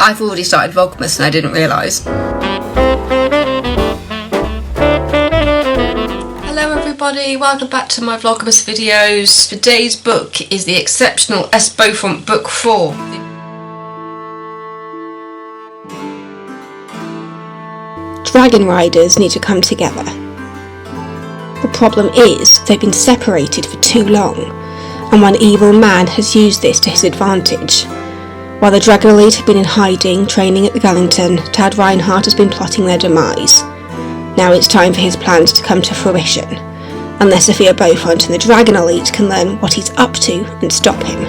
I've already started Vlogmas and I didn't realise. Hello everybody, welcome back to my Vlogmas videos. Today's book is the exceptional Sophia Beaufont Book 4. Dragon Riders need to come together. The problem is they've been separated for too long, and one evil man has used this to his advantage. While the Dragon Elite have been in hiding, training at the Gullington, Tad Reinhardt has been plotting their demise. Now it's time for his plans to come to fruition, unless Sophia Beaufont and the Dragon Elite can learn what he's up to and stop him.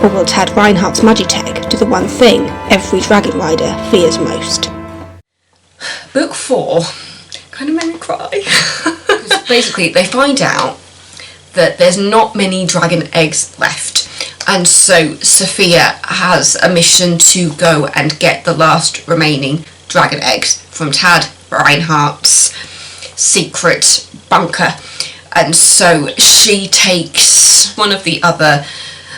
Or will Tad Reinhardt's Magitech do the one thing every Dragon Rider fears most? Book 4 kind of made me cry. Basically, they find out that there's not many dragon eggs left, and so Sophia has a mission to go and get the last remaining dragon eggs from Tad Reinhardt's secret bunker. And so she takes one of the other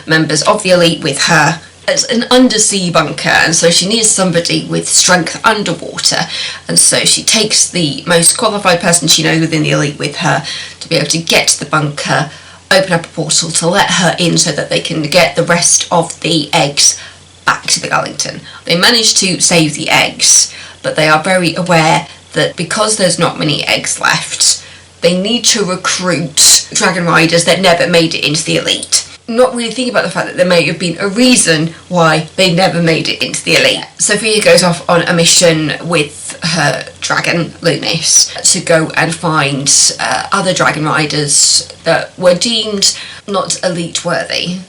members of the elite with her. It's an undersea bunker, and so she needs somebody with strength underwater, and so she takes the most qualified person she knows within the elite with her to be able to get to the bunker, open up a portal to let her in so that they can get the rest of the eggs back to the Gullington. They manage to save the eggs, but they are very aware that because there's not many eggs left, they need to recruit Dragon Riders that never made it into the elite. Not really thinking about the fact that there may have been a reason why they never made it into the elite. Sophia goes off on a mission with her dragon, Lunis, to go and find other dragon riders that were deemed not elite worthy.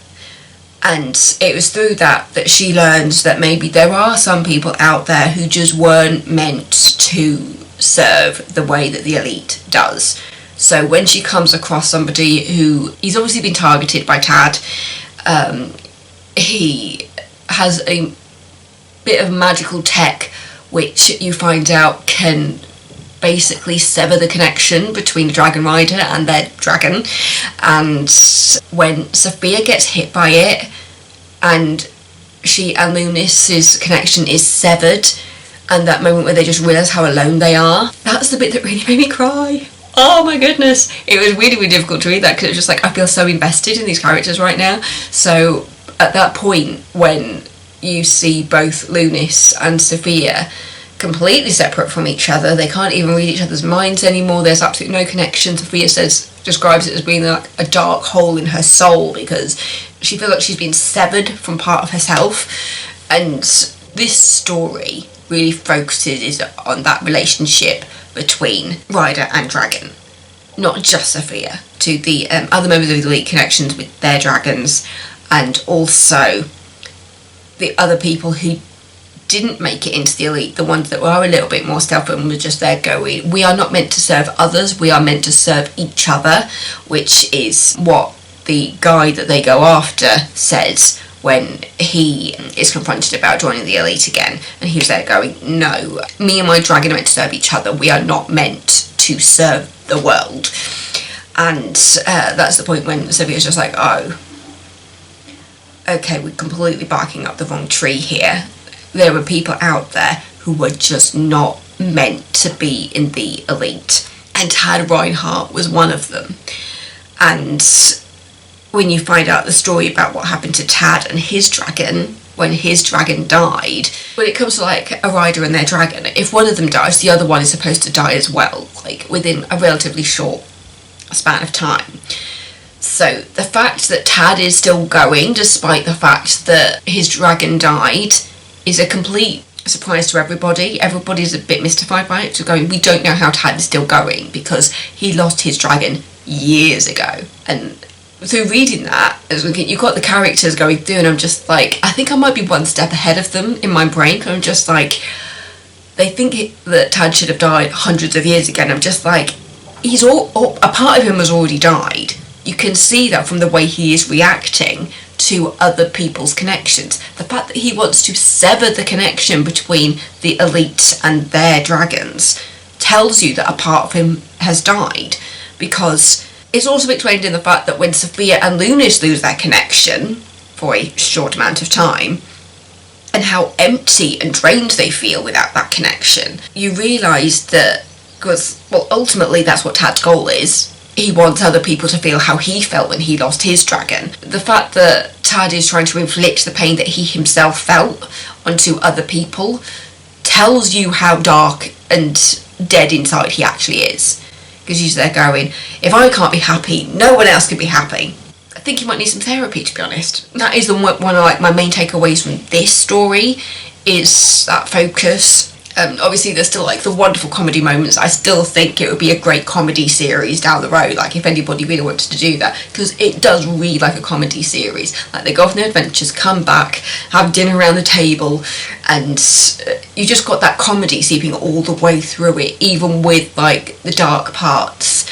And it was through that she learns that maybe there are some people out there who just weren't meant to serve the way that the elite does. So when she comes across somebody who, he's obviously been targeted by Tad, he has a bit of magical tech which you find out can basically sever the connection between the Dragon Rider and their dragon, and when Sophia gets hit by it and she and Lunis's connection is severed, and that moment where they just realise how alone they are, that's the bit that really made me cry. Oh my goodness, it was really, really difficult to read that because it was just like, I feel so invested in these characters right now. So at that point when you see both Lunis and Sophia completely separate from each other, they can't even read each other's minds anymore, there's absolutely no connection. Sophia describes it as being like a dark hole in her soul because she feels like she's been severed from part of herself. And this story really focuses on that relationship between Rider and Dragon, not just Sophia, to the other members of the elite connections with their dragons, and also the other people who didn't make it into the elite, the ones that were a little bit more stealthy and were just there going, we are not meant to serve others, we are meant to serve each other, which is what the guy that they go after says when he is confronted about joining the elite again, and he was there going, no, me and my dragon are meant to serve each other, we are not meant to serve the world. And that's the point when Sophia's just like, oh, okay, we're completely barking up the wrong tree here. There were people out there who were just not meant to be in the elite, and Tad Reinhardt was one of them. And when you find out the story about what happened to Tad and his dragon, when his dragon died, when it comes to like a rider and their dragon, if one of them dies, the other one is supposed to die as well, like within a relatively short span of time. So the fact that Tad is still going, despite the fact that his dragon died, is a complete surprise to everybody. Everybody's a bit mystified by it, so going, we don't know how Tad is still going because he lost his dragon years ago. And through reading that, you've got the characters going through, and I'm just like, I think I might be one step ahead of them in my brain. I'm just like, they think that Tad should have died hundreds of years ago, and I'm just like, a part of him has already died. You can see that from the way he is reacting to other people's connections. The fact that he wants to sever the connection between the elite and their dragons tells you that a part of him has died, because it's also explained in the fact that when Sophia and Lunis lose their connection for a short amount of time, and how empty and drained they feel without that connection. You realise that, because, well, ultimately that's what Tad's goal is. He wants other people to feel how he felt when he lost his dragon. The fact that Tad is trying to inflict the pain that he himself felt onto other people tells you how dark and dead inside he actually is. Because he's there going, if I can't be happy, no one else can be happy. I think he might need some therapy, to be honest. That is one of like my main takeaways from this story, is that focus. Obviously there's still like the wonderful comedy moments. I still think it would be a great comedy series down the road, like if anybody really wanted to do that, because it does read like a comedy series. Like they go off on their adventures, come back, have dinner around the table, and you just got that comedy seeping all the way through it, even with like the dark parts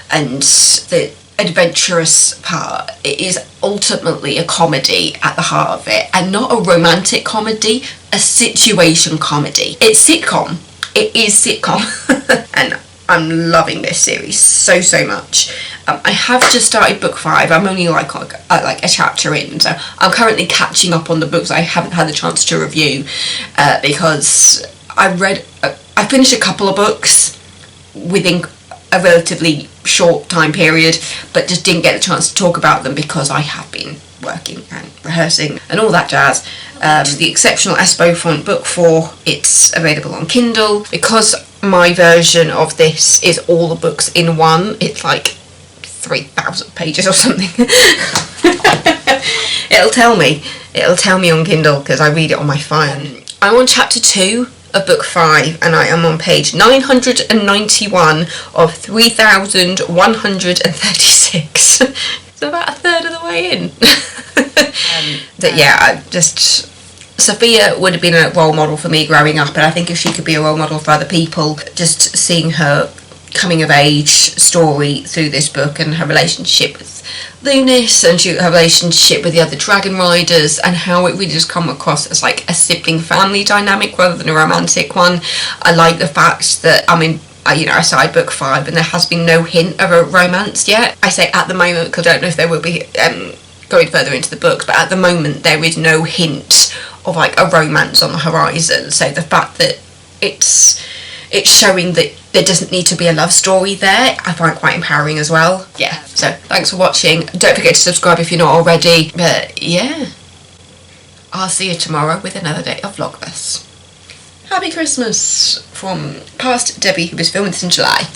and the adventurous part. It is ultimately a comedy at the heart of it, and not a romantic comedy, a situation comedy. It's sitcom. It is sitcom. And I'm loving this series so much. I have just started book 5. I'm only like a chapter in, so I'm currently catching up on the books I haven't had the chance to review, because I finished a couple of books within a relatively short time period, but just didn't get the chance to talk about them because I have been working and rehearsing and all that jazz. The Exceptional S. Beaufont book 4, it's available on Kindle. Because my version of this is all the books in one, it's like 3,000 pages or something. It'll tell me on Kindle because I read it on my phone. I'm on chapter 2 of book 5, and I am on page 991 of 3,136. So about a third of the way in. But yeah, Sophia would have been a role model for me growing up, and I think if she could be a role model for other people, just seeing her coming of age story through this book and her relationship with Lunis and her relationship with the other Dragon Riders, and how it really just come across as like a sibling family dynamic rather than a romantic one. I like the fact that I started book 5 and there has been no hint of a romance yet. I say at the moment because I don't know if there will be going further into the books, but at the moment there is no hint of like a romance on the horizon. So the fact that it's showing that there doesn't need to be a love story there, I find quite empowering as well. Yeah, so thanks for watching. Don't forget to subscribe if you're not already. But yeah, I'll see you tomorrow with another day of Vlogmas. Happy Christmas from past Debbie, who was filming this in July.